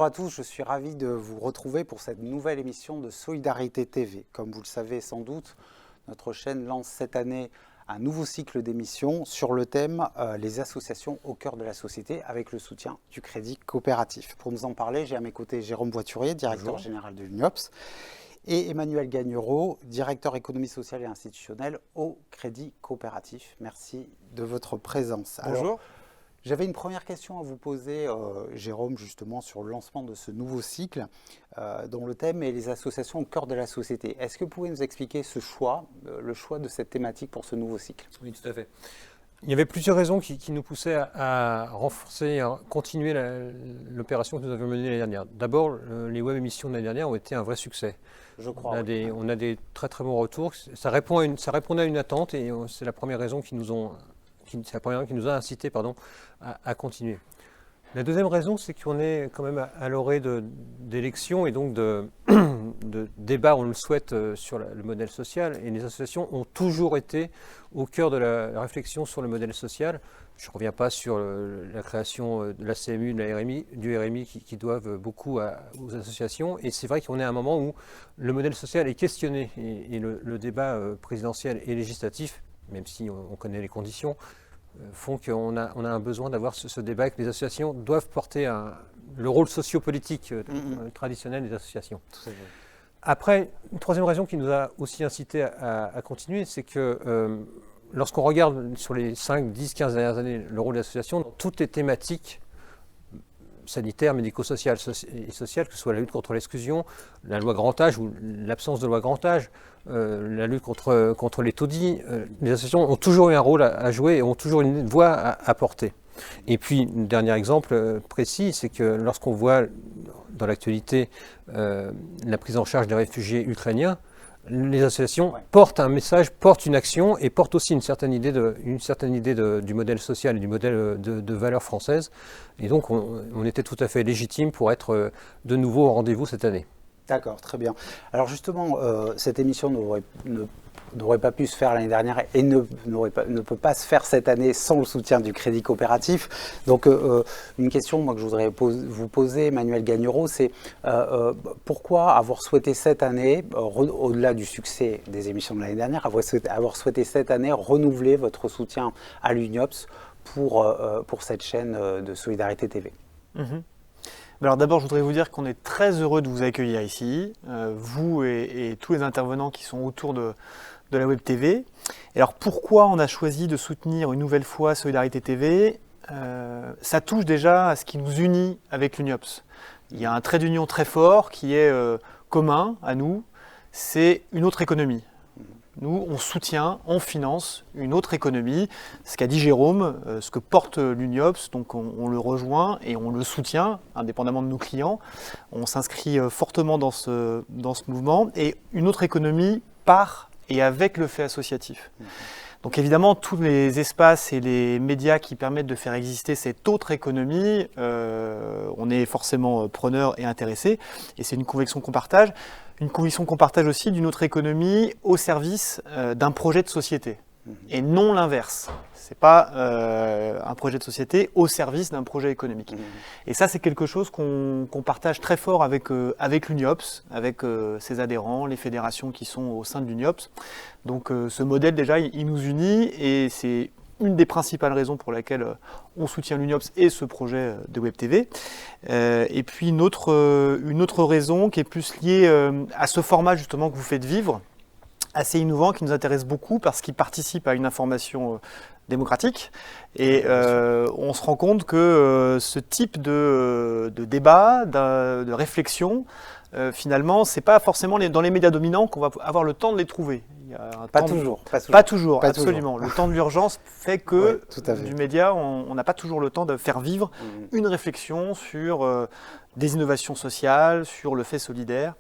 Bonjour à tous, je suis ravi de vous retrouver pour cette nouvelle émission de Solidarité TV. Comme vous le savez sans doute, notre chaîne lance cette année un nouveau cycle d'émissions sur le thème les associations au cœur de la société avec le soutien du Crédit Coopératif. Pour nous en parler, j'ai à mes côtés Jérôme Voiturier, directeur général de l'UNIOPS, et Emmanuel Gagnereau, directeur économie sociale et institutionnelle au Crédit Coopératif. Merci de votre présence. Bonjour. Alors, j'avais une première question à vous poser, Jérôme, justement, sur le lancement de ce nouveau cycle, dont le thème est les associations au cœur de la société. Est-ce que vous pouvez nous expliquer ce choix, le choix de cette thématique pour ce nouveau cycle? Oui, tout à fait. Il y avait plusieurs raisons qui nous poussaient à renforcer, à continuer l'opération que nous avions menée l'année dernière. D'abord, les web émissions de l'année dernière ont été un vrai succès. Je crois. On a des très très bons retours. Ça répondait à une attente et c'est la première raison qui nous a incité à continuer. La deuxième raison, c'est qu'on est quand même à l'orée d'élections et donc de débats, on le souhaite, sur le modèle social. Et les associations ont toujours été au cœur de la réflexion sur le modèle social. Je ne reviens pas sur la création de la CMU, du RMI qui doivent beaucoup aux associations. Et c'est vrai qu'on est à un moment où le modèle social est questionné et le débat présidentiel et législatif, même si on connaît les conditions, font qu'on a un besoin d'avoir ce débat et que les associations doivent porter le rôle sociopolitique traditionnel des associations. Après, une troisième raison qui nous a aussi incité à continuer, c'est que lorsqu'on regarde sur les 5, 10, 15 dernières années le rôle des associations, dans toutes les thématiques sanitaires, médico-sociales et sociales, que ce soit la lutte contre l'exclusion, la loi grand âge ou l'absence de loi grand âge, la lutte contre les taudis, les associations ont toujours eu un rôle à jouer et ont toujours une voix à porter. Et puis, un dernier exemple précis, c'est que lorsqu'on voit dans l'actualité la prise en charge des réfugiés ukrainiens, les associations portent un message, portent une action et portent aussi une certaine idée du modèle social et du modèle de valeurs françaises. Et donc, on était tout à fait légitime pour être de nouveau au rendez-vous cette année. D'accord, très bien. Alors justement, cette émission n'aurait pas pu se faire l'année dernière et ne peut pas se faire cette année sans le soutien du Crédit Coopératif. Donc une question que je voudrais vous poser, Emmanuel Gagnereau, c'est pourquoi avoir souhaité cette année, au-delà du succès des émissions de l'année dernière, avoir souhaité cette année renouveler votre soutien à l'UNIOPS pour cette chaîne de Solidarité TV? Alors d'abord, je voudrais vous dire qu'on est très heureux de vous accueillir ici, vous et tous les intervenants qui sont autour de la Web TV. Et alors pourquoi on a choisi de soutenir une nouvelle fois Solidarité TV? Ça touche déjà à ce qui nous unit avec l'UNIOPS. Il y a un trait d'union très fort qui est commun à nous, c'est une autre économie. Nous, on soutient, on finance une autre économie. Ce qu'a dit Jérôme, ce que porte l'UNIOPS, donc on le rejoint et on le soutient, indépendamment de nos clients. On s'inscrit fortement dans ce mouvement. Et une autre économie par et avec le fait associatif. Donc évidemment, tous les espaces et les médias qui permettent de faire exister cette autre économie, on est forcément preneur et intéressé. Et c'est une conviction qu'on partage. Une conviction qu'on partage aussi d'une autre économie au service d'un projet de société. Et non l'inverse. Ce n'est pas un projet de société au service d'un projet économique. Et ça, c'est quelque chose qu'on partage très fort avec l'UNIOPS, avec ses adhérents, les fédérations qui sont au sein de l'UNIOPS. Donc ce modèle, déjà, il nous unit et c'est une des principales raisons pour laquelle on soutient l'UNIOPS et ce projet de Web TV. Et puis une autre raison qui est plus liée à ce format justement que vous faites vivre, assez innovant, qui nous intéresse beaucoup parce qu'il participe à une information démocratique. Et on se rend compte que ce type de débat, de réflexion, finalement, c'est pas forcément dans les médias dominants qu'on va avoir le temps de les trouver. Pas toujours, absolument. Le temps de l'urgence fait que du média, on n'a pas toujours le temps de faire vivre une réflexion sur des innovations sociales, sur le fait solidaire.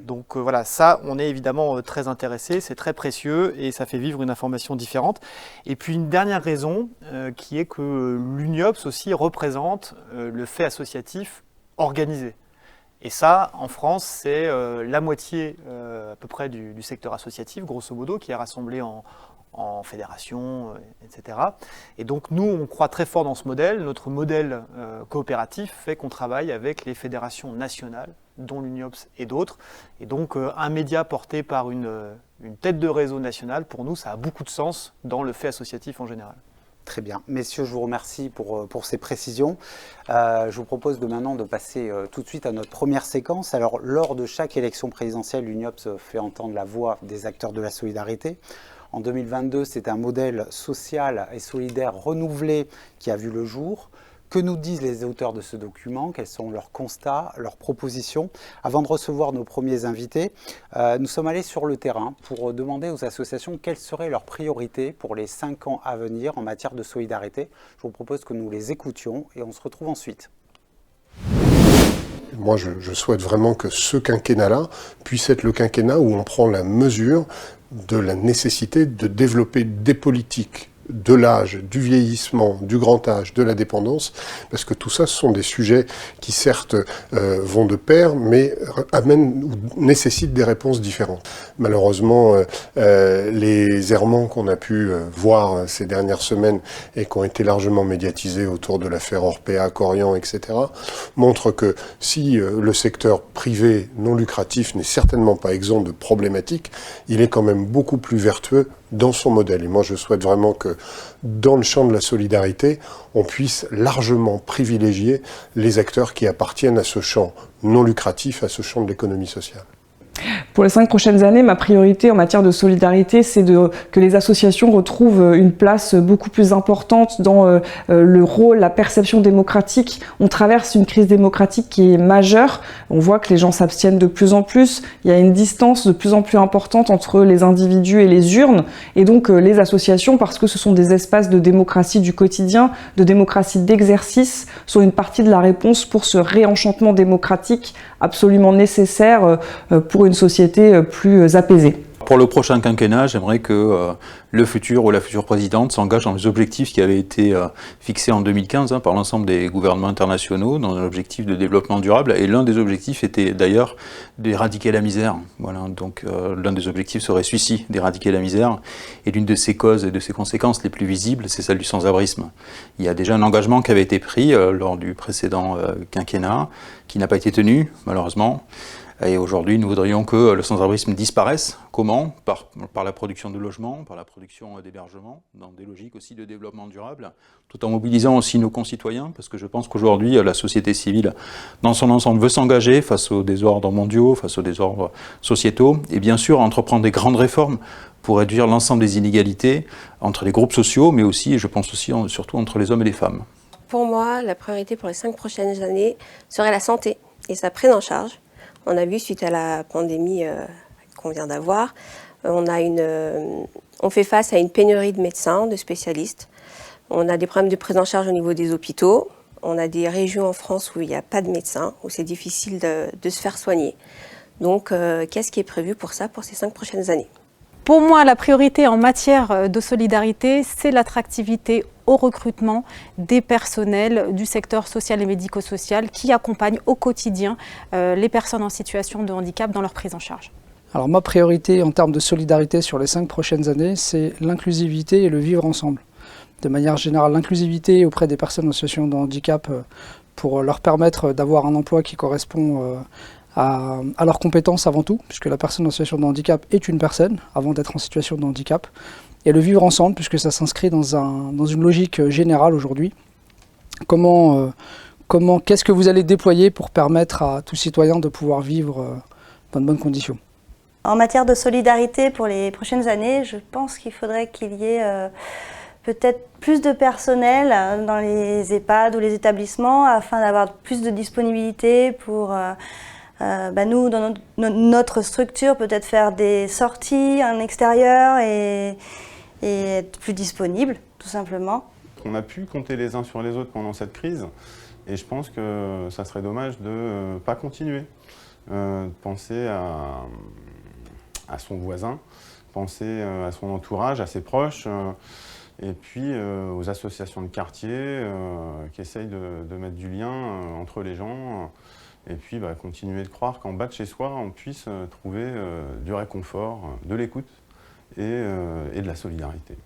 Donc voilà, ça, on est évidemment très intéressé, c'est très précieux et ça fait vivre une information différente. Et puis une dernière raison qui est que l'UNIOPS aussi représente le fait associatif organisé. Et ça, en France, c'est la moitié à peu près du secteur associatif, grosso modo, qui est rassemblé en en fédération, etc. Et donc nous, on croit très fort dans ce modèle. Notre modèle coopératif fait qu'on travaille avec les fédérations nationales, dont l'UNIOPS et d'autres. Et donc un média porté par une tête de réseau nationale, pour nous, ça a beaucoup de sens dans le fait associatif en général. Très bien. Messieurs, je vous remercie pour ces précisions. Je vous propose maintenant de passer tout de suite à notre première séquence. Alors, lors de chaque élection présidentielle, l'UNIOPS fait entendre la voix des acteurs de la solidarité. En 2022, c'est un modèle social et solidaire renouvelé qui a vu le jour. Que nous disent les auteurs de ce document? Quels sont leurs constats, leurs propositions? Avant de recevoir nos premiers invités, nous sommes allés sur le terrain pour demander aux associations quelles seraient leurs priorités pour les 5 ans à venir en matière de solidarité. Je vous propose que nous les écoutions et on se retrouve ensuite. Moi, je souhaite vraiment que ce quinquennat-là puisse être le quinquennat où on prend la mesure de la nécessité de développer des politiques de l'âge, du vieillissement, du grand âge, de la dépendance, parce que tout ça, ce sont des sujets qui certes vont de pair, mais amènent ou nécessitent des réponses différentes. Malheureusement, les errements qu'on a pu voir ces dernières semaines et qui ont été largement médiatisés autour de l'affaire Orpea, Corian, etc., montrent que si le secteur privé non lucratif n'est certainement pas exempt de problématiques, il est quand même beaucoup plus vertueux dans son modèle. Et moi, je souhaite vraiment que dans le champ de la solidarité, on puisse largement privilégier les acteurs qui appartiennent à ce champ non lucratif, à ce champ de l'économie sociale. Pour les 5 prochaines années, ma priorité en matière de solidarité, c'est que les associations retrouvent une place beaucoup plus importante dans le rôle, la perception démocratique. On traverse une crise démocratique qui est majeure. On voit que les gens s'abstiennent de plus en plus. Il y a une distance de plus en plus importante entre les individus et les urnes. Et donc les associations, parce que ce sont des espaces de démocratie du quotidien, de démocratie d'exercice, sont une partie de la réponse pour ce réenchantement démocratique absolument nécessaire pour une société plus apaisée. Pour le prochain quinquennat, j'aimerais que le futur ou la future présidente s'engage dans les objectifs qui avaient été fixés en 2015 par l'ensemble des gouvernements internationaux dans un objectif de développement durable. Et l'un des objectifs était d'ailleurs d'éradiquer la misère. Voilà, donc l'un des objectifs serait celui-ci, d'éradiquer la misère. Et l'une de ses causes et de ses conséquences les plus visibles, c'est celle du sans-abrisme. Il y a déjà un engagement qui avait été pris lors du précédent quinquennat, qui n'a pas été tenu, malheureusement. Et aujourd'hui, nous voudrions que le sans-abrisme disparaisse. Comment? Par la production de logements, par la production d'hébergements, dans des logiques aussi de développement durable, tout en mobilisant aussi nos concitoyens, parce que je pense qu'aujourd'hui, la société civile, dans son ensemble, veut s'engager face aux désordres mondiaux, face aux désordres sociétaux, et bien sûr, entreprendre des grandes réformes pour réduire l'ensemble des inégalités entre les groupes sociaux, mais aussi, et je pense aussi, surtout entre les hommes et les femmes. Pour moi, la priorité pour les 5 prochaines années serait la santé et sa prise en charge. On a vu, suite à la pandémie qu'on vient d'avoir, on fait face à une pénurie de médecins, de spécialistes. On a des problèmes de prise en charge au niveau des hôpitaux. On a des régions en France où il n'y a pas de médecins, où c'est difficile de se faire soigner. Donc, qu'est-ce qui est prévu pour ça, pour ces 5 prochaines années ? Pour moi, la priorité en matière de solidarité, c'est l'attractivité au recrutement des personnels du secteur social et médico-social qui accompagnent au quotidien les personnes en situation de handicap dans leur prise en charge. Alors ma priorité en termes de solidarité sur les 5 prochaines années, c'est l'inclusivité et le vivre ensemble. De manière générale, l'inclusivité auprès des personnes en situation de handicap pour leur permettre d'avoir un emploi qui correspond à leurs compétences avant tout, puisque la personne en situation de handicap est une personne avant d'être en situation de handicap. Et le vivre ensemble, puisque ça s'inscrit dans une logique générale aujourd'hui. Qu'est-ce que vous allez déployer pour permettre à tout citoyen de pouvoir vivre dans de bonnes conditions? En matière de solidarité pour les prochaines années, je pense qu'il faudrait qu'il y ait peut-être plus de personnel dans les EHPAD ou les établissements afin d'avoir plus de disponibilité pour nous, dans notre structure, peut-être faire des sorties en extérieur et être plus disponible, tout simplement. On a pu compter les uns sur les autres pendant cette crise et je pense que ça serait dommage de ne pas continuer, de penser à son voisin, penser à son entourage, à ses proches, et puis aux associations de quartier qui essayent de mettre du lien entre les gens, et puis continuer de croire qu'en bas de chez soi, on puisse trouver du réconfort, de l'écoute, et de la solidarité.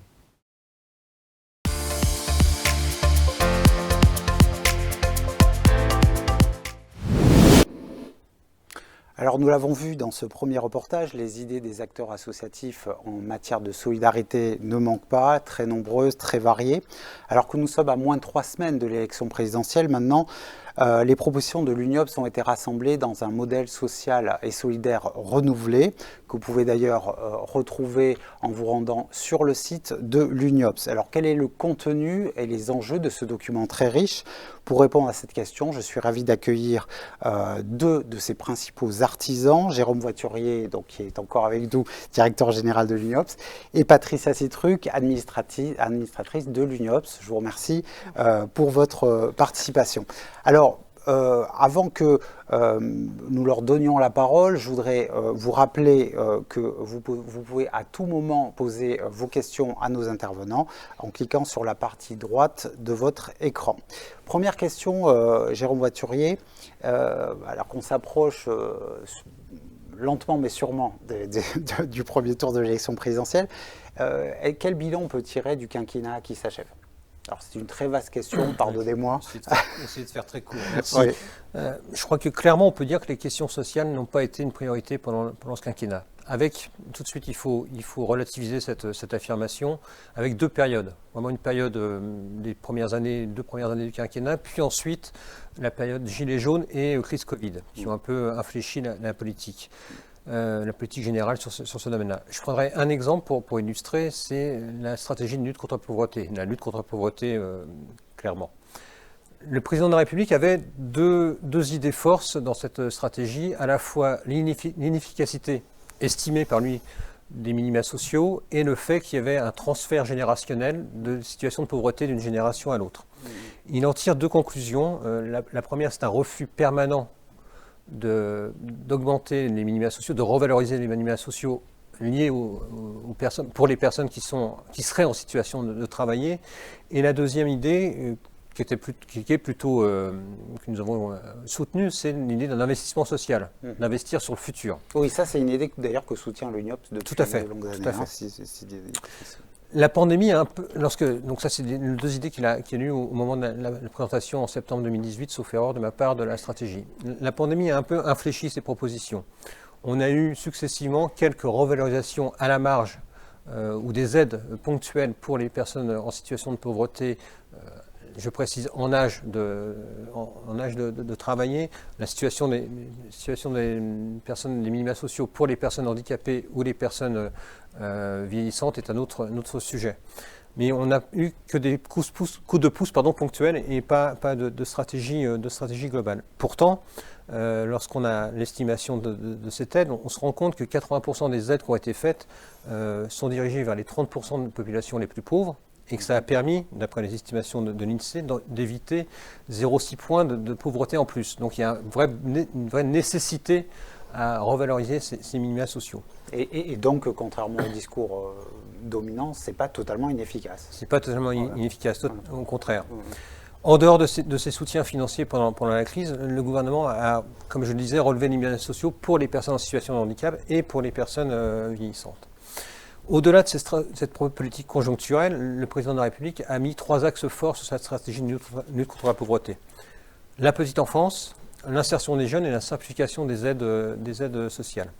Alors nous l'avons vu dans ce premier reportage, les idées des acteurs associatifs en matière de solidarité ne manquent pas, très nombreuses, très variées. Alors que nous sommes à moins de 3 semaines de l'élection présidentielle maintenant, les propositions de l'UNIOPS ont été rassemblées dans un modèle social et solidaire renouvelé, que vous pouvez d'ailleurs retrouver en vous rendant sur le site de l'UNIOPS. Alors quel est le contenu et les enjeux de ce document très riche? Pour répondre à cette question, je suis ravi d'accueillir 2 de ses principaux artisans, Jérôme Voiturier, donc, qui est encore avec nous, directeur général de l'UNIOPS, et Patricia Citruc, administratrice de l'UNIOPS. Je vous remercie pour votre participation. Alors, avant que nous leur donnions la parole, je voudrais vous rappeler que vous pouvez à tout moment poser vos questions à nos intervenants en cliquant sur la partie droite de votre écran. Première question, Jérôme Voiturier, alors qu'on s'approche lentement mais sûrement du premier tour de l'élection présidentielle, quel bilan on peut tirer du quinquennat qui s'achève ? Alors c'est une très vaste question, pardonnez-moi. Essayer de faire très court. Merci. Oui. Je crois que clairement on peut dire que les questions sociales n'ont pas été une priorité pendant ce quinquennat. Avec, tout de suite, il faut relativiser cette affirmation avec 2 périodes. Vraiment une période des 2 premières années du quinquennat, puis ensuite la période Gilets jaunes et crise Covid, qui ont un peu infléchi la politique générale sur ce domaine-là. Je prendrai un exemple pour illustrer, c'est la stratégie de lutte contre la pauvreté. La lutte contre la pauvreté, clairement. Le président de la République avait deux idées forces dans cette stratégie, à la fois l'inefficacité estimée par lui des minima sociaux et le fait qu'il y avait un transfert générationnel de situation de pauvreté d'une génération à l'autre. Il en tire 2 conclusions. La première, c'est un refus permanent d'augmenter les minima sociaux, de revaloriser les minima sociaux liés pour les personnes qui seraient en situation de travailler. Et la deuxième idée, que nous avons soutenue, c'est l'idée d'un investissement social, d'investir sur le futur. Oui, ça c'est une idée d'ailleurs que soutient l'UNIOPS depuis de longues années. Tout à fait. La pandémie a un peu, donc ça c'est les 2 idées qu'il a eues au moment de la présentation en septembre 2018, sauf erreur de ma part, de la stratégie. La pandémie a un peu infléchi ces propositions. On a eu successivement quelques revalorisations à la marge ou des aides ponctuelles pour les personnes en situation de pauvreté, je précise en âge de travailler. La situation des personnes, des minima sociaux pour les personnes handicapées ou les personnes vieillissantes est un autre sujet. Mais on n'a eu que des coups de pouce ponctuels et pas de stratégie globale. Pourtant, lorsqu'on a l'estimation de cette aide, on se rend compte que 80% des aides qui ont été faites sont dirigées vers les 30% de populations les plus pauvres, et que ça a permis, d'après les estimations de l'INSEE, d'éviter 0,6 points de pauvreté en plus. Donc il y a une vraie nécessité à revaloriser ces minima sociaux. Et donc, contrairement au discours dominant, ce n'est pas totalement inefficace. Ce n'est pas totalement inefficace, au contraire. En dehors de ces soutiens financiers pendant la crise, le gouvernement a, comme je le disais, relevé les minima sociaux pour les personnes en situation de handicap et pour les personnes vieillissantes. Au-delà de cette politique conjoncturelle, le président de la République a mis 3 axes forts sur cette stratégie de lutte contre la pauvreté. La petite enfance, l'insertion des jeunes et la simplification des aides sociales.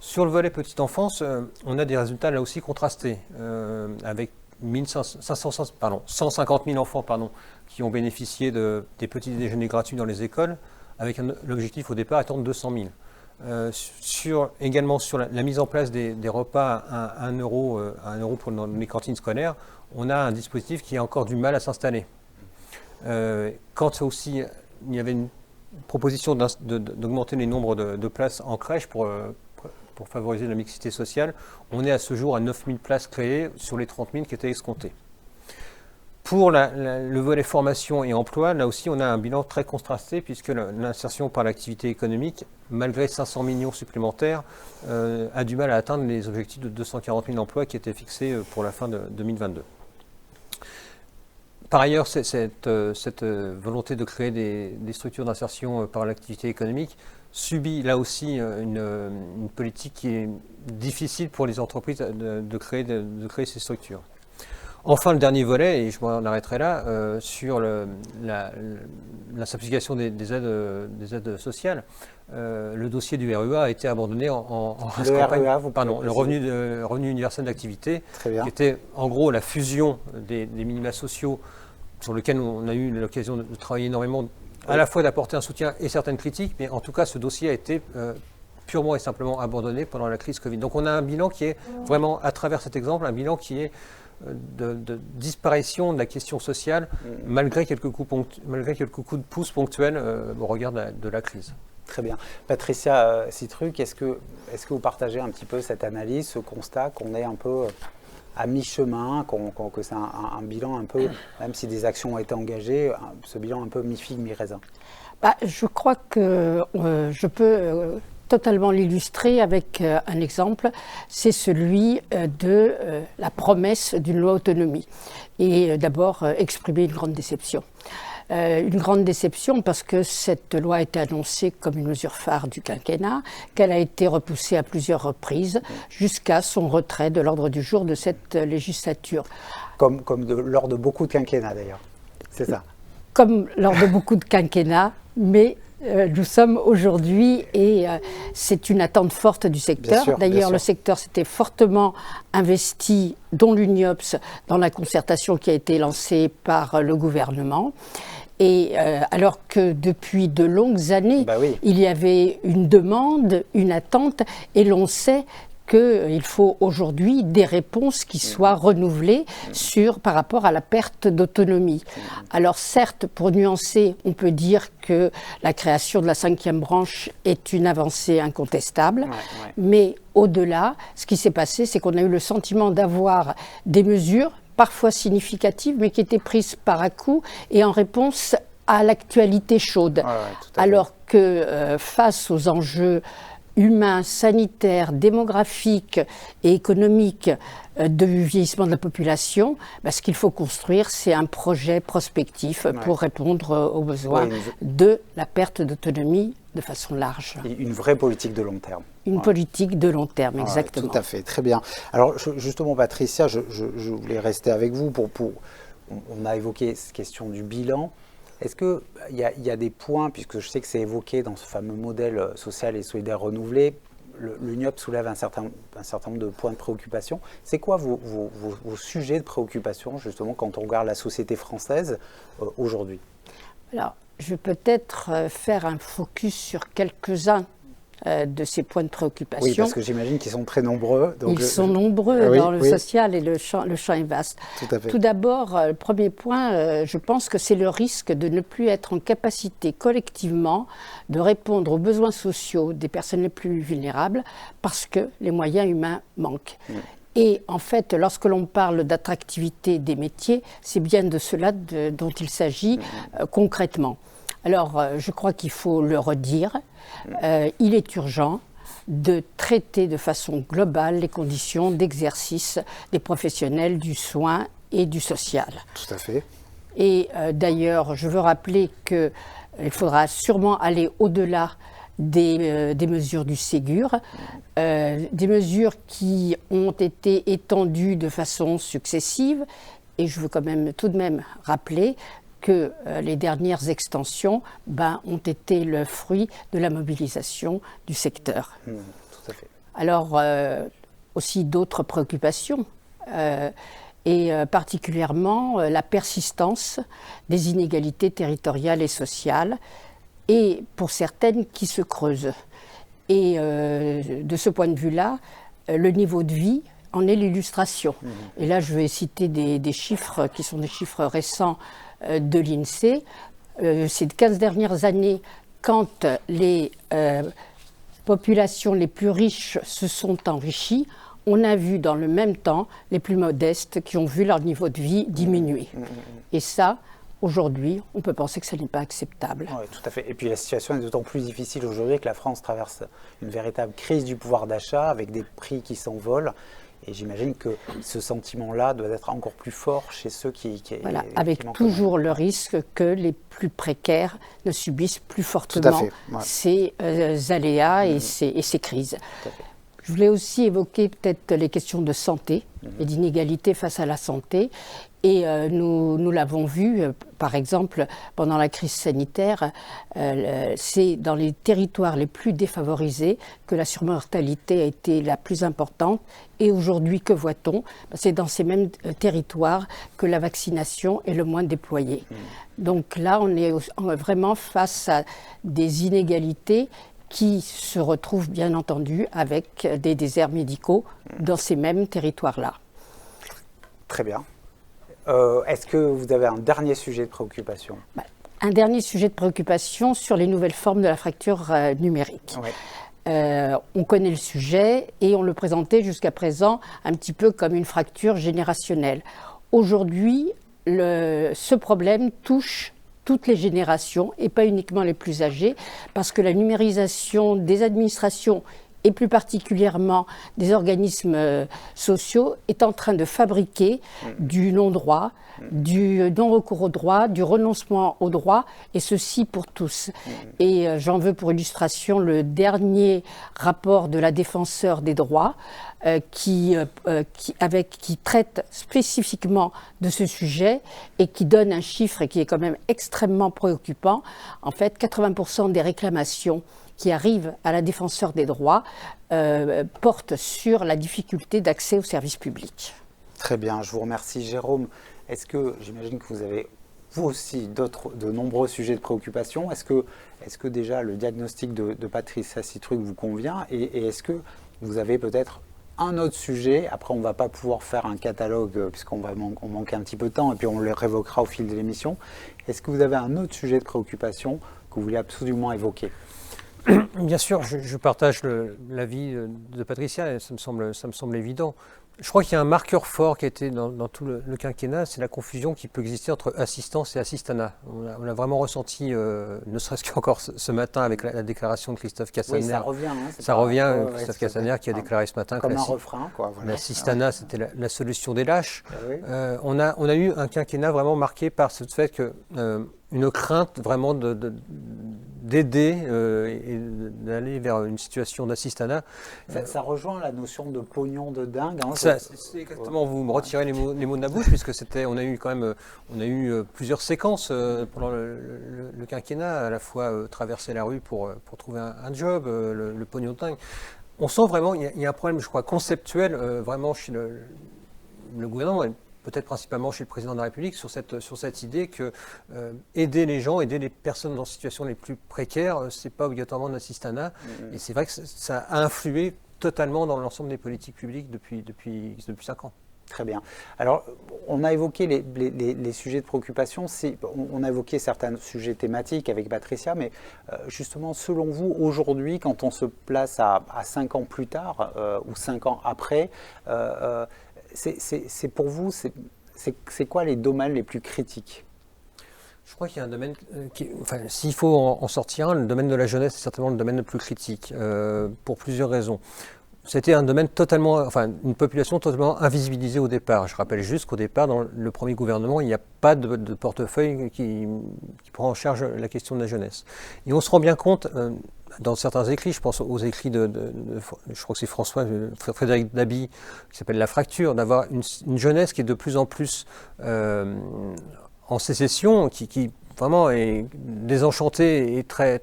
Sur le volet petite enfance, on a des résultats là aussi contrastés, avec 150 000 enfants qui ont bénéficié des petits déjeuners gratuits dans les écoles, avec l'objectif au départ étant de 200 000. Également sur la mise en place des repas à 1 euro pour les cantines scolaires, on a un dispositif qui a encore du mal à s'installer. Quand aussi il y avait une proposition d'augmenter les nombres de places en crèche pour favoriser la mixité sociale, on est à ce jour à 9 000 places créées sur les 30 000 qui étaient escomptées. Pour le volet formation et emploi, là aussi on a un bilan très contrasté puisque l'insertion par l'activité économique, malgré 500 millions supplémentaires, a du mal à atteindre les objectifs de 240 000 emplois qui étaient fixés pour la fin de 2022. Par ailleurs, cette volonté de créer des structures d'insertion par l'activité économique subit là aussi une politique qui est difficile pour les entreprises de créer ces structures. Enfin, le dernier volet, et je m'en arrêterai là, sur la simplification des aides sociales. Le dossier du RUA a été abandonné en campagne. Le revenu universel d'activité, qui était en gros la fusion des minima sociaux sur lequel on a eu l'occasion de travailler énormément, à la fois d'apporter un soutien et certaines critiques, mais en tout cas ce dossier a été purement et simplement abandonné pendant la crise Covid. Donc on a un bilan qui est vraiment, à travers cet exemple, un bilan qui est de disparition de la question sociale, malgré quelques coups de pouce ponctuels au regard de la crise. Très bien. Patricia Citruc, est-ce que vous partagez un petit peu cette analyse, ce constat qu'on est un peu à mi-chemin, que c'est un bilan un peu, même si des actions ont été engagées, ce bilan un peu mi-figue, mi-raisin? Je crois que je peux totalement l'illustrer avec un exemple, c'est celui de la promesse d'une loi autonomie. Et d'abord, exprimer une grande déception. Une grande déception parce que cette loi a été annoncée comme une mesure phare du quinquennat, qu'elle a été repoussée à plusieurs reprises jusqu'à son retrait de l'ordre du jour de cette législature. Comme lors de beaucoup de quinquennats d'ailleurs, c'est ça? Comme lors de beaucoup de quinquennats, mais nous sommes aujourd'hui et c'est une attente forte du secteur. D'ailleurs, le secteur s'était fortement investi, dont l'UNIOPS, dans la concertation qui a été lancée par le gouvernement. Et alors que depuis de longues années, il y avait une demande, une attente, et l'on sait qu'il faut aujourd'hui des réponses qui soient renouvelées par rapport à la perte d'autonomie. Alors certes, pour nuancer, on peut dire que la création de la 5e branche est une avancée incontestable, mais au-delà, ce qui s'est passé, c'est qu'on a eu le sentiment d'avoir des mesures parfois significatives, mais qui étaient prises par à-coups et en réponse à l'actualité chaude. Alors que face aux enjeux humains, sanitaires, démographiques et économiques de vieillissement de la population, ce qu'il faut construire, c'est un projet prospectif pour répondre aux besoins de la perte d'autonomie de façon large. Et une vraie politique de long terme. Une politique de long terme, exactement. Tout à fait, très bien. Alors justement, Patricia, je voulais rester avec vous on a évoqué cette question du bilan. Est-ce qu'il y a des points, puisque je sais que c'est évoqué dans ce fameux modèle social et solidaire renouvelé, l'UNIOPS soulève un certain nombre de points de préoccupation. C'est quoi vos sujets de préoccupation, justement, quand on regarde la société française aujourd'hui? Alors, je vais peut-être faire un focus sur quelques-uns de ces points de préoccupation. Oui, parce que j'imagine qu'ils sont très nombreux. Ils sont nombreux dans le social et le champ est vaste. Tout à fait. Tout d'abord, le premier point, je pense que c'est le risque de ne plus être en capacité collectivement de répondre aux besoins sociaux des personnes les plus vulnérables parce que les moyens humains manquent. Et en fait, lorsque l'on parle d'attractivité des métiers, c'est bien de cela dont il s'agit concrètement. Alors, je crois qu'il faut le redire, il est urgent de traiter de façon globale les conditions d'exercice des professionnels du soin et du social. Tout à fait. Et d'ailleurs, je veux rappeler qu'il faudra sûrement aller au-delà des mesures du Ségur, des mesures qui ont été étendues de façon successive. Et je veux tout de même rappeler que les dernières extensions ont été le fruit de la mobilisation du secteur. Tout à fait. Alors, aussi d'autres préoccupations, et particulièrement la persistance des inégalités territoriales et sociales, et pour certaines qui se creusent. Et de ce point de vue-là, le niveau de vie en est l'illustration. Et là, je vais citer des chiffres qui sont des chiffres récents de l'INSEE. Ces 15 dernières années, quand les populations les plus riches se sont enrichies, on a vu dans le même temps les plus modestes qui ont vu leur niveau de vie diminuer. Et ça, aujourd'hui, on peut penser que ça n'est pas acceptable. Oui, tout à fait. Et puis la situation est d'autant plus difficile aujourd'hui que la France traverse une véritable crise du pouvoir d'achat avec des prix qui s'envolent. Et j'imagine que ce sentiment-là doit être encore plus fort chez ceux qui voilà, avec toujours le risque que les plus précaires ne subissent plus fortement ces aléas et ces crises. Je voulais aussi évoquer peut-être les questions de santé et d'inégalité face à la santé. Et nous l'avons vu, par exemple, pendant la crise sanitaire, c'est dans les territoires les plus défavorisés que la surmortalité a été la plus importante. Et aujourd'hui, que voit-on? C'est dans ces mêmes territoires que la vaccination est le moins déployée. Donc là, on est vraiment face à des inégalités qui se retrouvent bien entendu avec des déserts médicaux dans ces mêmes territoires-là. Très bien. Est-ce que vous avez un dernier sujet de préoccupation? Un dernier sujet de préoccupation sur les nouvelles formes de la fracture numérique. On connaît le sujet et on le présentait jusqu'à présent un petit peu comme une fracture générationnelle. Aujourd'hui, ce problème touche toutes les générations et pas uniquement les plus âgées, parce que la numérisation des administrations et plus particulièrement des organismes sociaux est en train de fabriquer du non-droit, du non-recours au droit, du renoncement au droit, et ceci pour tous. Et j'en veux pour illustration le dernier rapport de la défenseure des droits qui traite spécifiquement de ce sujet et qui donne un chiffre qui est quand même extrêmement préoccupant. En fait, 80% des réclamations qui arrivent à la défenseure des droits portent sur la difficulté d'accès aux services publics. Très bien, je vous remercie. Jérôme, est-ce que, j'imagine que vous avez vous aussi de nombreux sujets de préoccupation. Est-ce que déjà le diagnostic de Patricia Citruc vous convient et est-ce que vous avez peut-être un autre sujet? Après, on ne va pas pouvoir faire un catalogue puisqu'on manque un petit peu de temps et puis on le révoquera au fil de l'émission. Est-ce que vous avez un autre sujet de préoccupation que vous voulez absolument évoquer? Bien sûr, je partage l'avis de Patricia et ça me semble évident. Je crois qu'il y a un marqueur fort qui a été dans tout le quinquennat, c'est la confusion qui peut exister entre assistance et assistanat. On l'a vraiment ressenti, ne serait-ce qu'encore ce matin avec la déclaration de Christophe Castaner. Oui, ça revient. Ça revient, Christophe Castaner qui a déclaré ce matin comme que un refrain, quoi. Voilà. L'assistanat, c'était la solution des lâches. On a eu un quinquennat vraiment marqué par ce fait que une crainte vraiment d'aider et d'aller vers une situation d'assistanat. Ça rejoint la notion de pognon de dingue. Hein, c'est exactement, vous me retirez les mots de la bouche, puisque on a eu plusieurs séquences pendant le quinquennat, à la fois traverser la rue pour trouver un job, le pognon de dingue. On sent vraiment, il y a un problème, je crois, conceptuel, vraiment chez le gouvernement, peut-être principalement chez le président de la République, sur cette idée que aider les gens, aider les personnes dans les situations les plus précaires, c'est pas obligatoirement d'assistanat. Et c'est vrai que ça a influé totalement dans l'ensemble des politiques publiques depuis 5 ans. Très bien. Alors, on a évoqué les sujets de préoccupation. On a évoqué certains sujets thématiques avec Patricia, mais justement, selon vous, aujourd'hui, quand on se place à 5 ans plus tard ou 5 ans après, c'est pour vous, c'est quoi les domaines les plus critiques? Je crois qu'il y a un domaine s'il faut en sortir un, le domaine de la jeunesse est certainement le domaine le plus critique, pour plusieurs raisons. C'était un domaine une population totalement invisibilisée au départ. Je rappelle juste qu'au départ, dans le premier gouvernement, il n'y a pas de portefeuille qui prend en charge la question de la jeunesse. Et on se rend bien compte, dans certains écrits, je pense aux écrits je crois que c'est Frédéric Dabi, qui s'appelle La fracture, d'avoir une jeunesse qui est de plus en plus en sécession, qui vraiment est désenchantée et très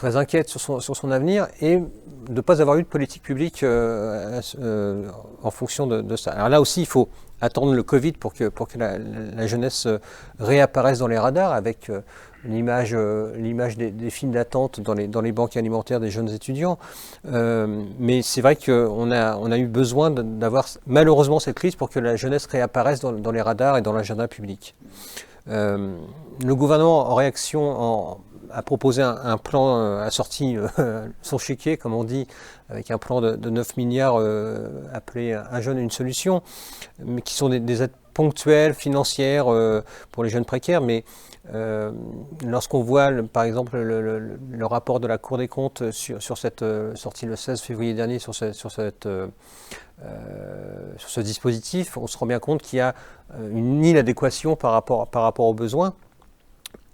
inquiète sur son avenir, et de ne pas avoir eu de politique publique en fonction de ça. Alors là aussi, il faut attendre le Covid pour que la jeunesse réapparaisse dans les radars, avec l'image des files d'attente dans les banques alimentaires des jeunes étudiants. Mais c'est vrai qu'on a eu besoin d'avoir malheureusement cette crise pour que la jeunesse réapparaisse dans les radars et dans l'agenda public. Le gouvernement, en réaction, a proposé un plan, a sorti son chéquier, comme on dit, avec un plan de 9 milliards appelé « Un jeune, une solution », mais qui sont des aides ponctuelles, financières, pour les jeunes précaires, mais Lorsqu'on voit, par exemple, le rapport de la Cour des comptes sur cette sortie le 16 février dernier sur ce dispositif, on se rend bien compte qu'il y a une inadéquation par rapport aux besoins.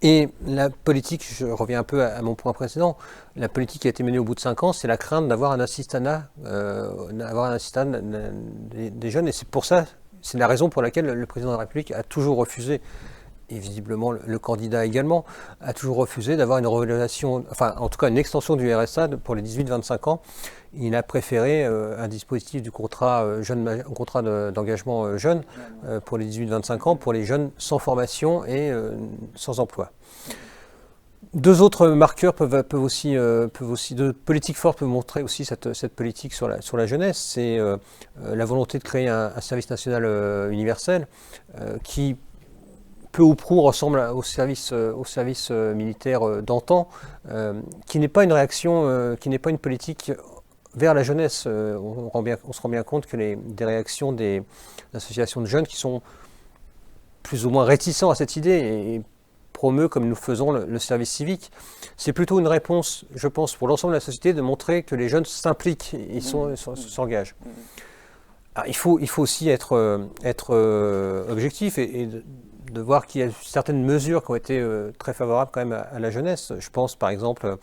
Et la politique, je reviens un peu à mon point précédent, la politique qui a été menée au bout de 5 ans, c'est la crainte d'avoir un assistanat, des jeunes. Et c'est pour ça, c'est la raison pour laquelle le président de la République a toujours refusé, et visiblement le candidat également, a toujours refusé d'avoir une revalorisation, enfin en tout cas une extension du RSA pour les 18-25 ans. Il a préféré un dispositif du contrat d'engagement jeune pour les 18-25 ans, pour les jeunes sans formation et sans emploi. Deux autres marqueurs peuvent aussi de politiques fortes peuvent montrer aussi cette politique sur la jeunesse. C'est la volonté de créer un service national universel qui peu ou prou ressemble au service militaire d'antan, qui n'est pas une réaction, qui n'est pas une politique vers la jeunesse. On se rend bien compte que des réactions des associations de jeunes qui sont plus ou moins réticents à cette idée et promeut comme nous faisons le service civique. C'est plutôt une réponse, je pense, pour l'ensemble de la société de montrer que les jeunes s'impliquent, s'engagent. Alors, il faut aussi être objectif et de voir qu'il y a certaines mesures qui ont été très favorables quand même à la jeunesse. Je pense par exemple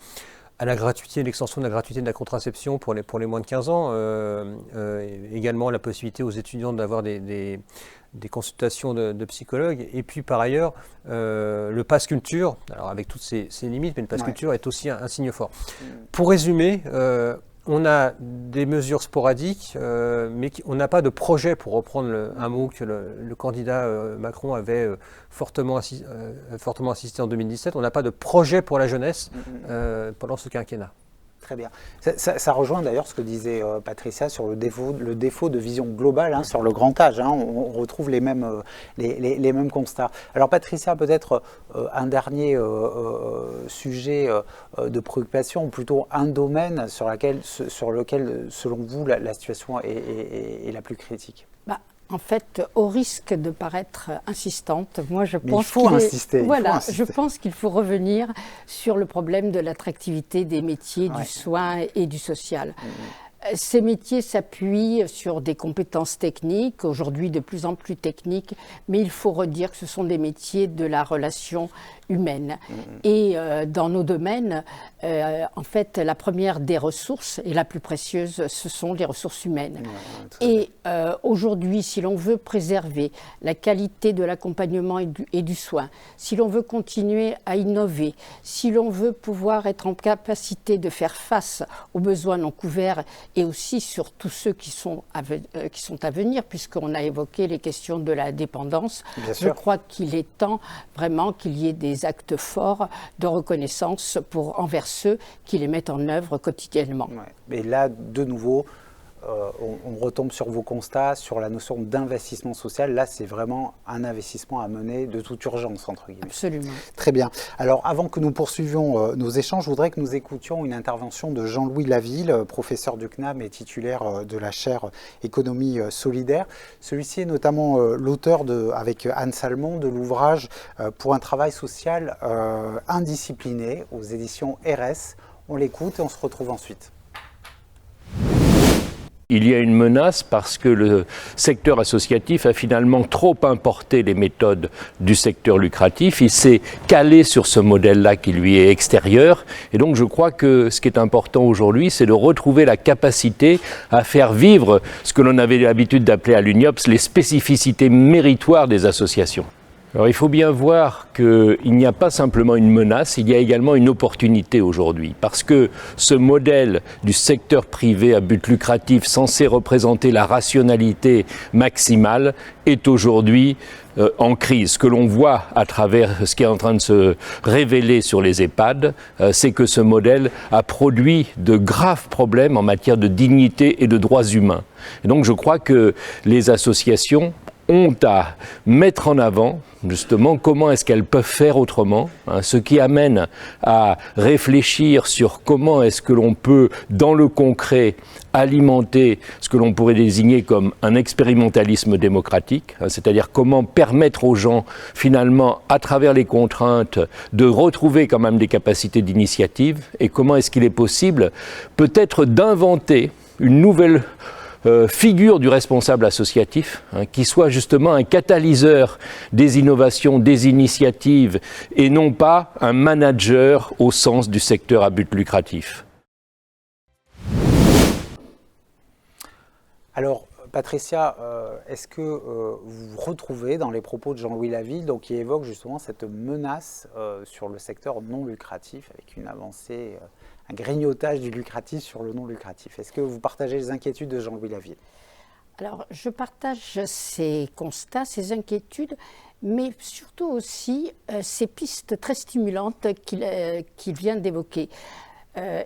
à la gratuité, l'extension de la gratuité de la contraception pour les moins de 15 ans, également la possibilité aux étudiants d'avoir des consultations de psychologues, et puis par ailleurs le pass culture, alors avec toutes ses limites, mais le pass culture est aussi un signe fort. Pour résumer, on a des mesures sporadiques, mais on n'a pas de projet, pour reprendre un mot que le candidat Macron avait fortement insisté en 2017, on n'a pas de projet pour la jeunesse pendant ce quinquennat. Très bien. Ça rejoint d'ailleurs ce que disait Patricia sur le défaut de vision globale sur le grand âge. On retrouve les mêmes constats. Alors Patricia, peut-être un dernier sujet de préoccupation, ou plutôt un domaine sur lequel, selon vous, la situation est la plus critique. En fait, au risque de paraître insistante, moi je pense je pense qu'il faut revenir sur le problème de l'attractivité des métiers du soin et du social. Ces métiers s'appuient sur des compétences techniques, aujourd'hui de plus en plus techniques, mais il faut redire que ce sont des métiers de la relation humaine. Et dans nos domaines, en fait, la première des ressources et la plus précieuse, ce sont les ressources humaines. Et aujourd'hui, si l'on veut préserver la qualité de l'accompagnement et du soin, si l'on veut continuer à innover, si l'on veut pouvoir être en capacité de faire face aux besoins non couverts et aussi sur tous ceux qui sont à venir, puisqu'on a évoqué les questions de la dépendance, je crois qu'il est temps vraiment qu'il y ait des actes forts de reconnaissance envers ceux qui les mettent en œuvre quotidiennement. Mais là, de nouveau, on retombe sur vos constats, sur la notion d'investissement social. Là, c'est vraiment un investissement à mener de toute urgence, entre guillemets. Absolument. Très bien. Alors, avant que nous poursuivions nos échanges, je voudrais que nous écoutions une intervention de Jean-Louis Laville, professeur du CNAM et titulaire de la chaire Économie solidaire. Celui-ci est notamment l'auteur, avec Anne Salmon, de l'ouvrage Pour un travail social indiscipliné aux éditions RS. On l'écoute et on se retrouve ensuite. Il y a une menace parce que le secteur associatif a finalement trop importé les méthodes du secteur lucratif. Il s'est calé sur ce modèle-là qui lui est extérieur. Et donc je crois que ce qui est important aujourd'hui, c'est de retrouver la capacité à faire vivre ce que l'on avait l'habitude d'appeler à l'UNIOPS les spécificités méritoires des associations. Alors il faut bien voir qu'il n'y a pas simplement une menace, il y a également une opportunité aujourd'hui. Parce que ce modèle du secteur privé à but lucratif censé représenter la rationalité maximale est aujourd'hui en crise. Ce que l'on voit à travers ce qui est en train de se révéler sur les EHPAD, c'est que ce modèle a produit de graves problèmes en matière de dignité et de droits humains. Et donc je crois que les associations ont à mettre en avant justement comment est-ce qu'elles peuvent faire autrement, hein, ce qui amène à réfléchir sur comment est-ce que l'on peut, dans le concret, alimenter ce que l'on pourrait désigner comme un expérimentalisme démocratique, hein, c'est-à-dire comment permettre aux gens, finalement, à travers les contraintes, de retrouver quand même des capacités d'initiative, et comment est-ce qu'il est possible, peut-être, d'inventer une nouvelle figure du responsable associatif, hein, qui soit justement un catalyseur des innovations, des initiatives, et non pas un manager au sens du secteur à but lucratif. Alors, Patricia, est-ce que vous retrouvez dans les propos de Jean-Louis Laville, donc, qui évoque justement cette menace sur le secteur non lucratif, avec une avancée, un grignotage du lucratif sur le non lucratif? Est-ce que vous partagez les inquiétudes de Jean-Louis Laville? Alors, je partage ces constats, ces inquiétudes, mais surtout aussi ces pistes très stimulantes qu'il vient d'évoquer.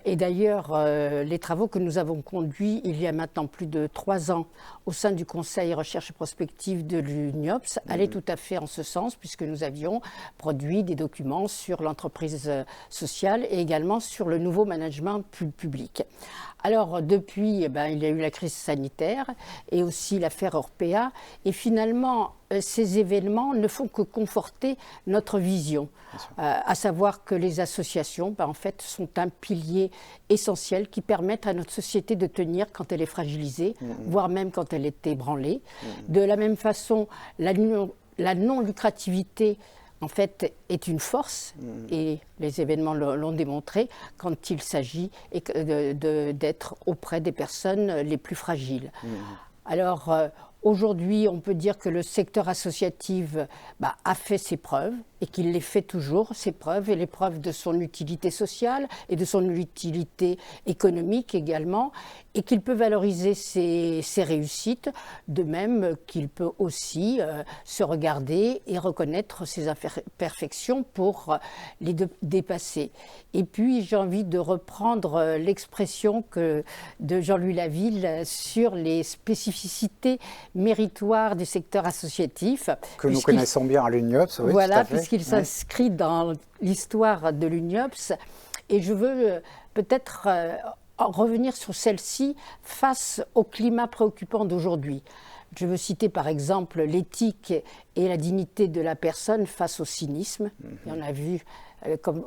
Et d'ailleurs, les travaux que nous avons conduits il y a maintenant plus de 3 ans au sein du Conseil Recherche et Prospective de l'UNIOPS allaient tout à fait en ce sens, puisque nous avions produit des documents sur l'entreprise sociale et également sur le nouveau management public. Alors depuis, il y a eu la crise sanitaire et aussi l'affaire Orpea, et finalement, ces événements ne font que conforter notre vision, à savoir que les associations, en fait, sont un pilier essentiel qui permettent à notre société de tenir quand elle est fragilisée, voire même quand elle est ébranlée. De la même façon, la non-lucrativité, en fait, est une force, et les événements l'ont démontré, quand il s'agit d'être auprès des personnes les plus fragiles. Alors, aujourd'hui, on peut dire que le secteur associatif a fait ses preuves, et qu'il les fait toujours, ses preuves, et les preuves de son utilité sociale et de son utilité économique également, et qu'il peut valoriser ses réussites, de même qu'il peut aussi se regarder et reconnaître ses imperfections pour les dépasser. Et puis, j'ai envie de reprendre l'expression de Jean-Louis Laville sur les spécificités méritoires du secteur associatif. Que nous connaissons bien à l'UNIOPS, oui, voilà, tout à fait. Puisqu'il s'inscrit dans l'histoire de l'UNIOPS. Et je veux peut-être revenir sur celle-ci face au climat préoccupant d'aujourd'hui. Je veux citer par exemple l'éthique et la dignité de la personne face au cynisme. Et on a vu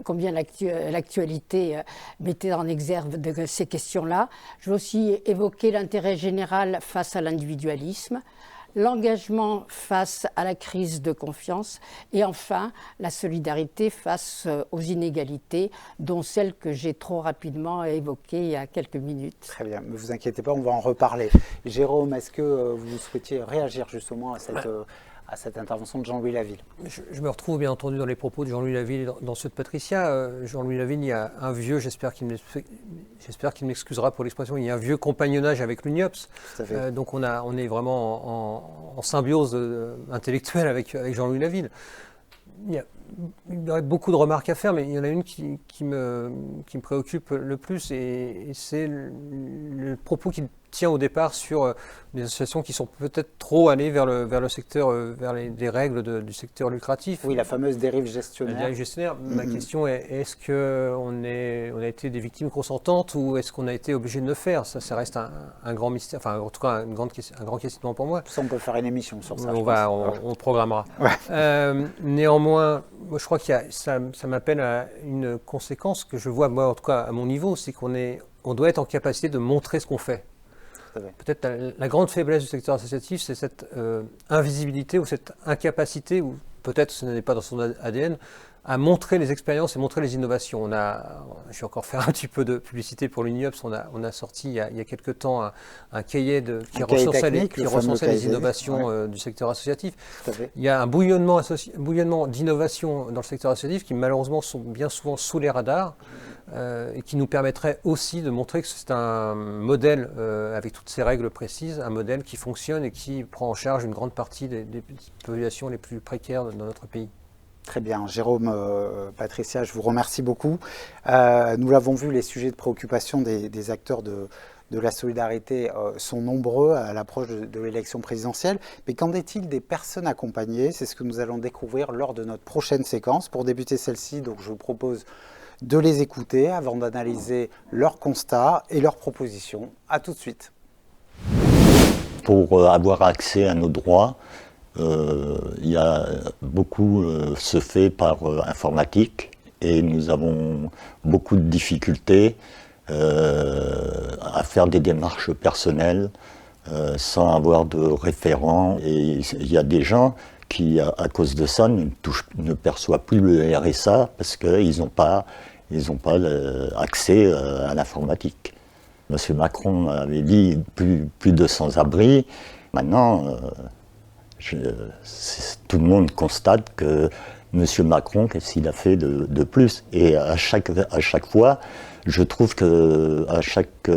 combien l'actualité mettait en exergue de ces questions-là. Je veux aussi évoquer l'intérêt général face à l'individualisme, l'engagement face à la crise de confiance, et enfin la solidarité face aux inégalités, dont celle que j'ai trop rapidement évoquée il y a quelques minutes. Très bien, ne vous inquiétez pas, on va en reparler. Jérôme, est-ce que vous souhaitiez réagir justement à cette intervention de Jean-Louis Laville? Je me retrouve bien entendu dans les propos de Jean-Louis Laville, dans ceux de Patricia. Jean-Louis Laville, il y a un vieux, j'espère qu'il m'excusera pour l'expression, il y a un vieux compagnonnage avec l'UNIOPS. Donc on est vraiment en symbiose intellectuelle avec Jean-Louis Laville. Il y aurait beaucoup de remarques à faire, mais il y en a une qui me préoccupe le plus, et c'est le propos qu'il tient au départ sur des associations qui sont peut-être trop allées vers le secteur, vers les règles du secteur lucratif. Oui, la fameuse dérive gestionnaire. La dérive gestionnaire. Ma question est, est-ce qu'on a été des victimes consentantes, ou est-ce qu'on a été obligé de le faire? Ça reste un grand mystère, enfin en tout cas un grand questionnement pour moi. Ça, on peut faire une émission sur ça. On programmera. Ouais. Néanmoins, moi, je crois ça m'appelle à une conséquence que je vois, moi en tout cas à mon niveau, c'est qu'on doit être en capacité de montrer ce qu'on fait. Peut-être la grande faiblesse du secteur associatif, c'est cette invisibilité ou cette incapacité, ou peut-être ce n'est pas dans son ADN, à montrer les expériences et montrer les innovations. Je vais encore faire un petit peu de publicité pour l'UNIOPS. On a sorti il y a quelque temps un cahier qui recensait les innovations du secteur associatif. Il y a un bouillonnement d'innovations dans le secteur associatif qui malheureusement sont bien souvent sous les radars, et qui nous permettrait aussi de montrer que c'est un modèle avec toutes ces règles précises, un modèle qui fonctionne et qui prend en charge une grande partie des populations les plus précaires dans notre pays. Très bien. Jérôme, Patricia, je vous remercie beaucoup. Nous l'avons vu, les sujets de préoccupation des acteurs de la solidarité sont nombreux à l'approche de l'élection présidentielle. Mais qu'en est-il des personnes accompagnées? C'est ce que nous allons découvrir lors de notre prochaine séquence. Pour débuter celle-ci, donc, je vous propose de les écouter avant d'analyser leurs constats et leurs propositions. À tout de suite. Pour avoir accès à nos droits, il y a beaucoup se fait par informatique et nous avons beaucoup de difficultés à faire des démarches personnelles sans avoir de référent. Et il y a des gens qui, à cause de ça, ne perçoivent plus le RSA parce qu'ils n'ont pas accès à l'informatique. Monsieur Macron avait dit plus de sans-abri. Maintenant, tout le monde constate que Monsieur Macron, qu'est-ce qu'il a fait de plus? Et à chaque fois, je trouve qu'à chaque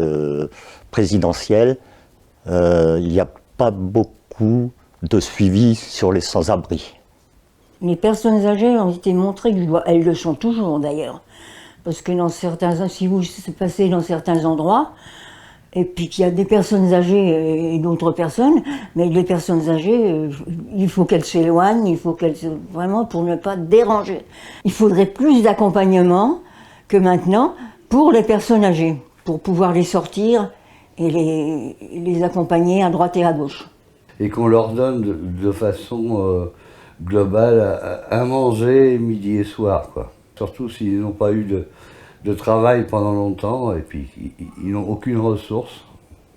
présidentielle, il n'y a pas beaucoup de suivi sur les sans-abri. Les personnes âgées ont été montrées du doigt. Elles le sont toujours d'ailleurs. Parce que dans certains, si vous passez dans certains endroits, et puis qu'il y a des personnes âgées et d'autres personnes, mais les personnes âgées, il faut qu'elles s'éloignent, il faut qu'elles vraiment pour ne pas déranger. Il faudrait plus d'accompagnement que maintenant pour les personnes âgées, pour pouvoir les sortir et les accompagner à droite et à gauche. Et qu'on leur donne de façon globale à manger midi et soir, quoi. Surtout s'ils n'ont pas eu de travail pendant longtemps et puis ils n'ont aucune ressource.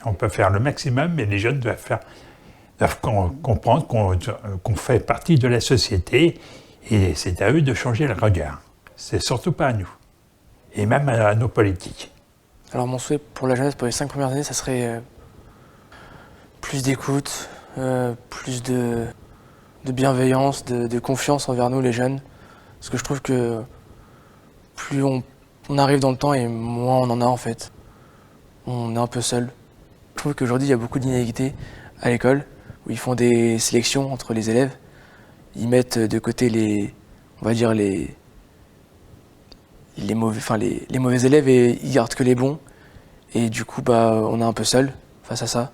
On peut faire le maximum, mais les jeunes doivent comprendre qu'on fait partie de la société et c'est à eux de changer le regard. C'est surtout pas à nous, et même à nos politiques. Alors mon souhait pour la jeunesse pour les 5 premières années, ça serait plus d'écoute, plus de bienveillance, de confiance envers nous les jeunes. Parce que je trouve que plus on arrive dans le temps et moins on en a en fait. On est un peu seul. Je trouve qu'aujourd'hui il y a beaucoup d'inégalités à l'école où ils font des sélections entre les élèves. Ils mettent de côté les mauvais élèves et ils gardent que les bons. Et du coup on est un peu seul face à ça.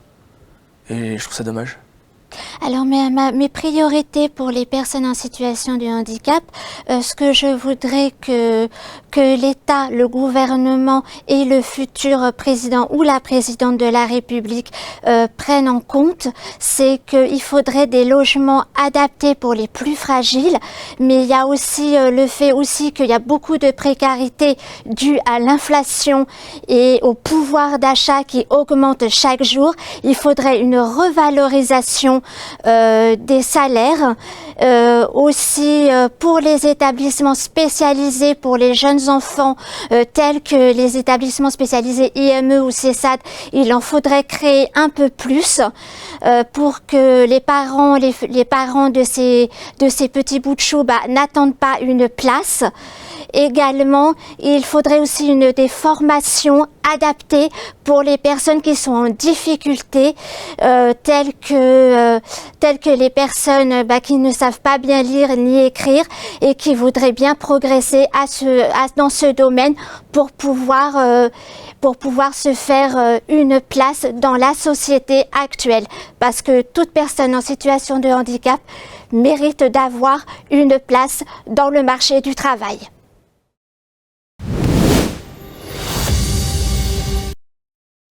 Et je trouve ça dommage. Alors mes priorités pour les personnes en situation de handicap, ce que je voudrais que l'État, le gouvernement et le futur président ou la présidente de la République prennent en compte, c'est qu'il faudrait des logements adaptés pour les plus fragiles, mais il y a aussi le fait aussi qu'il y a beaucoup de précarité due à l'inflation et au pouvoir d'achat qui augmente chaque jour. Il faudrait une revalorisation des salaires, aussi pour les établissements spécialisés pour les jeunes enfants tels que les établissements spécialisés IME ou CESAD, il en faudrait créer un peu plus pour que les parents de ces petits bouts de chou n'attendent pas une place. Également, il faudrait aussi des formations adaptées pour les personnes qui sont en difficulté, telles que les personnes qui ne savent pas bien lire ni écrire et qui voudraient bien progresser dans ce domaine pour pouvoir se faire une place dans la société actuelle. Parce que toute personne en situation de handicap mérite d'avoir une place dans le marché du travail.